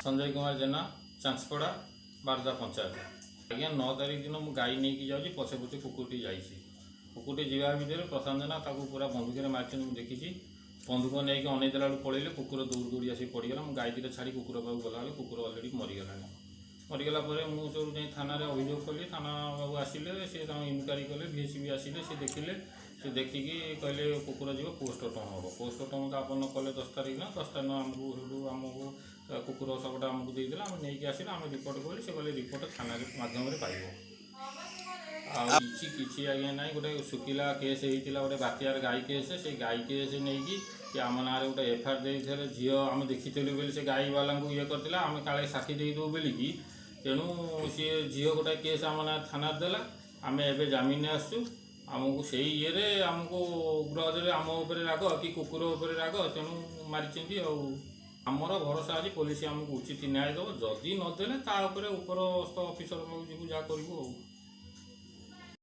संजय कुमार जेना चांचपड़ा बारदा पंचायत आज्ञा 9 तारीख दिन मुझे गाई नहीं कि जाऊँगी पछे पछे कुकुरटी जाइए कुकुरटी जावा भितर प्रशांत जेना पूरा बंधुक मार्च देखी बंधुक नहीं अनेदेला पड़े कुकुर दौड़ दौड़ी आसी पड़गला मुझे गाई दुटा छाड़ी कुकुर पाक गला कुकुर अलरेडी मरीगला मरीगला मुझे जाए थाना अभियोग कली थाना बाबू आसिले सी इनक्वारी कले VSB आसिले सी देखिले से देखिकी कहले कुकुर जीव पोस्टमार्टम हम पोस्टमार्टम तो आपन कले 10 तारीख ना 10 तारीख आमको कुकुर सबटा आमको देदेला आम नहीं आसिले आम रिपोर्ट कले से कहले रिपोर्ट थाना माध्यम पाइब किसी आज्ञा ना गोटे शुखिला केस होता गोटे बात्यार गाई केस से गाई केस नहीं कि आम ना गोटे FIR देते झी आम देखीलु बोली से गाई वाला ये करता आम काले साखी देदेव बोलिकी तेणु सी झील गोटे केस आम ना थाना देला आम एवं जमीन आसु आमको से ये आमको उग्र आम उपर राग कि कुकुर उपर राग तेणु मारी आमर भरोसा अच्छी पुलिस आमको उचित न्याय देव जदि नदेले उपरस्थ अफिसर जहाँ करूँ।